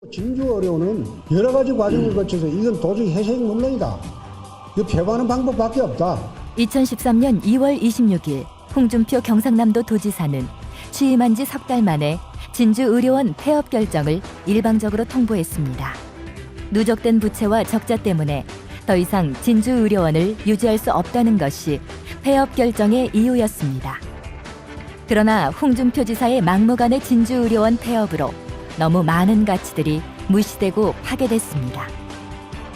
진주의료는 여러 가지 과정을 거쳐서 이건 도저히 해석이 문명이다. 이거 폐부하는 방법밖에 없다. 2013년 2월 26일 홍준표 경상남도 도지사는 취임한 지 석 달 만에 진주의료원 폐업 결정을 일방적으로 통보했습니다. 누적된 부채와 적자 때문에 더 이상 진주의료원을 유지할 수 없다는 것이 폐업 결정의 이유였습니다. 그러나 홍준표 지사의 막무가내 진주의료원 폐업으로 너무 많은 가치들이 무시되고 파괴됐습니다.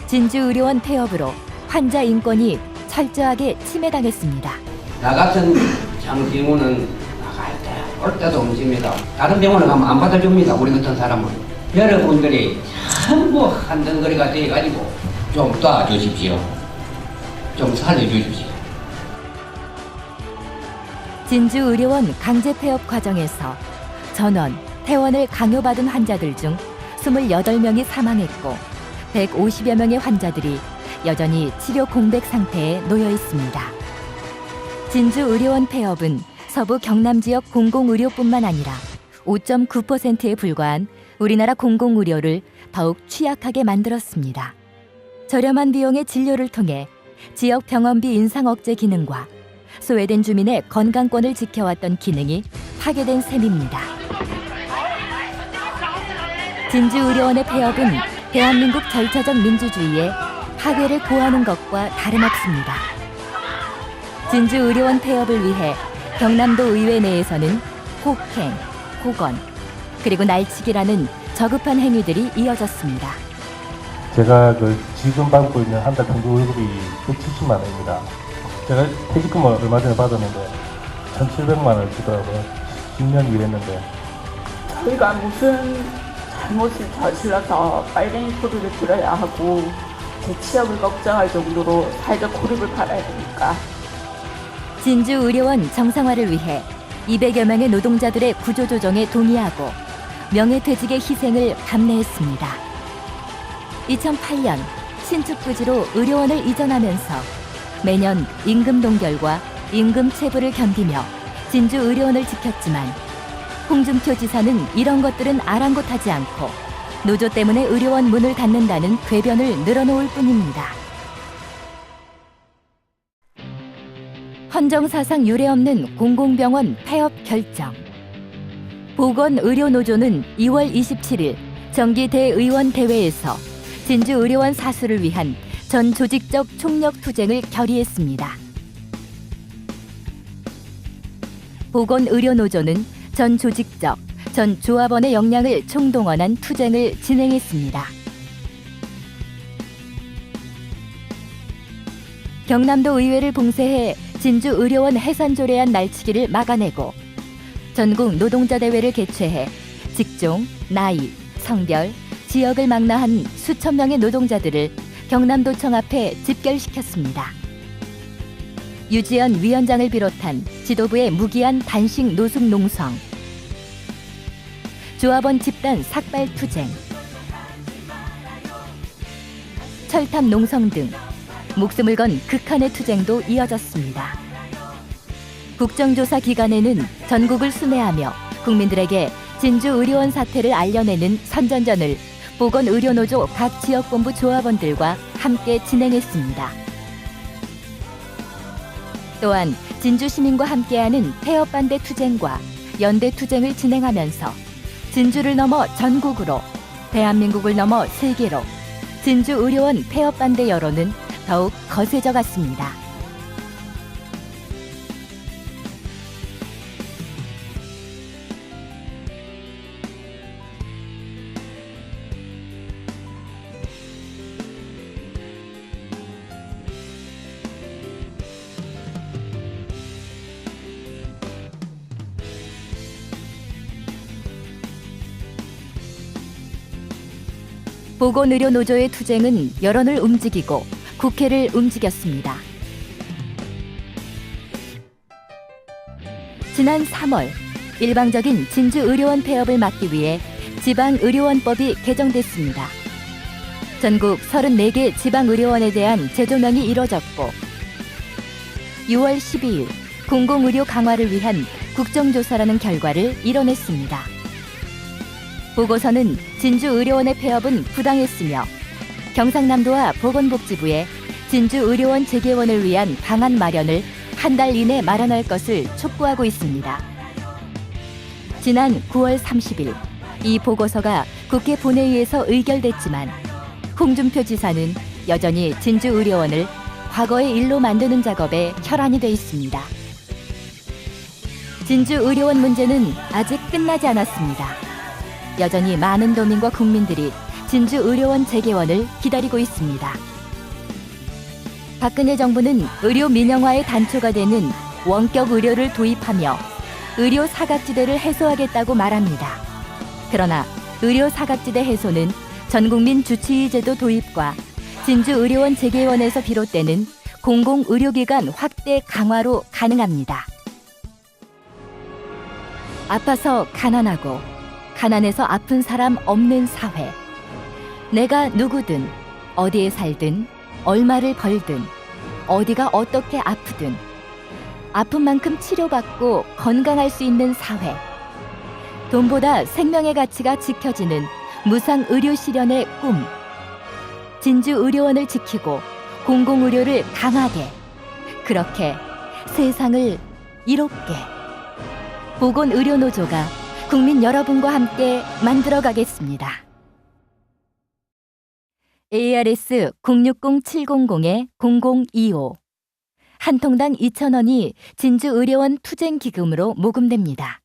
진주의료원 폐업으로 환자 인권이 철저하게 침해당했습니다. 나 같은 장병우는 나갈 때, 올 때도 움직입니다. 다른 병원에 가면 안 받아줍니다. 우리 같은 사람은. 여러분들이 전부 한덩거리가 돼가지고 좀 도와주십시오. 좀 살려주십시오. 진주의료원 강제 폐업 과정에서 전원, 퇴원을 강요받은 환자들 중 28명이 사망했고 150여 명의 환자들이 여전히 치료 공백 상태에 놓여 있습니다. 진주의료원 폐업은 서부 경남 지역 공공의료뿐만 아니라 5.9%에 불과한 우리나라 공공의료를 더욱 취약하게 만들었습니다. 저렴한 비용의 진료를 통해 지역 병원비 인상 억제 기능과 소외된 주민의 건강권을 지켜왔던 기능이 파괴된 셈입니다. 진주의료원의 폐업은 대한민국 절차적 민주주의의 파괴를 고하는 것과 다름없습니다. 진주의료원 폐업을 위해 경남도 의회 내에서는 폭행, 폭언, 그리고 날치기라는 저급한 행위들이 이어졌습니다. 제가 지금 받고 있는 한 달 평균 월급이 170만 원입니다. 제가 퇴직금을 얼마 전에 받았는데 1,700만 원을 주더라고요. 10년 일했는데. 저희가 무슨 잘못을 저질러서 빨갱이 소리를 들어야 하고 제 취업을 걱정할 정도로 사회적 고립을 받아야 되니까. 진주의료원 정상화를 위해 200여 명의 노동자들의 구조조정에 동의하고 명예퇴직의 희생을 감내했습니다. 2008년 신축 부지로 의료원을 이전하면서 매년 임금 동결과 임금 체불을 견디며 진주의료원을 지켰지만 홍준표 지사는 이런 것들은 아랑곳하지 않고 노조 때문에 의료원 문을 닫는다는 궤변을 늘어놓을 뿐입니다. 헌정사상 유례없는 공공병원 폐업 결정. 보건의료노조는 2월 27일 정기대의원 대회에서 진주의료원 사수를 위한 전 조직적 총력 투쟁을 결의했습니다. 보건의료노조는 전 조직적, 전 조합원의 역량을 총동원한 투쟁을 진행했습니다. 경남도 의회를 봉쇄해 진주의료원 해산조례안 날치기를 막아내고 전국 노동자 대회를 개최해 직종, 나이, 성별, 지역을 망라한 수천 명의 노동자들을 경남도청 앞에 집결시켰습니다. 유지연 위원장을 비롯한 지도부의 무기한 단식 노숙 농성, 조합원 집단 삭발 투쟁, 철탑 농성 등 목숨을 건 극한의 투쟁도 이어졌습니다. 국정조사 기간에는 전국을 순회하며 국민들에게 진주의료원 사태를 알려내는 선전전을 보건의료노조 각 지역본부 조합원들과 함께 진행했습니다. 또한 진주시민과 함께하는 폐업 반대 투쟁과 연대 투쟁을 진행하면서 진주를 넘어 전국으로, 대한민국을 넘어 세계로 진주의료원 폐업 반대 여론은 더욱 거세져 갔습니다. 보건의료노조의 투쟁은 여론을 움직이고 국회를 움직였습니다. 지난 3월 일방적인 진주의료원 폐업을 막기 위해 지방의료원법이 개정됐습니다. 전국 34개 지방의료원에 대한 재조명이 이뤄졌고 6월 12일 공공의료 강화를 위한 국정조사라는 결과를 이뤄냈습니다. 보고서는 진주의료원의 폐업은 부당했으며 경상남도와 보건복지부에 진주의료원 재개원을 위한 방안 마련을 한 달 이내 마련할 것을 촉구하고 있습니다. 지난 9월 30일 이 보고서가 국회 본회의에서 의결됐지만 홍준표 지사는 여전히 진주의료원을 과거의 일로 만드는 작업에 혈안이 돼 있습니다. 진주의료원 문제는 아직 끝나지 않았습니다. 여전히 많은 도민과 국민들이 진주의료원 재개원을 기다리고 있습니다. 박근혜 정부는 의료 민영화의 단초가 되는 원격 의료를 도입하며 의료 사각지대를 해소하겠다고 말합니다. 그러나 의료 사각지대 해소는 전국민 주치의 제도 도입과 진주의료원 재개원에서 비롯되는 공공의료기관 확대 강화로 가능합니다. 아파서 가난하고 가난해서 아픈 사람 없는 사회. 내가 누구든 어디에 살든 얼마를 벌든 어디가 어떻게 아프든 아픈 만큼 치료받고 건강할 수 있는 사회. 돈보다 생명의 가치가 지켜지는 무상 의료 실현의 꿈. 진주의료원을 지키고 공공의료를 강하게, 그렇게 세상을 이롭게. 보건의료노조가 국민 여러분과 함께 만들어가겠습니다. ARS 060-700-0025 한 통당 2,000원이 진주의료원 투쟁기금으로 모금됩니다.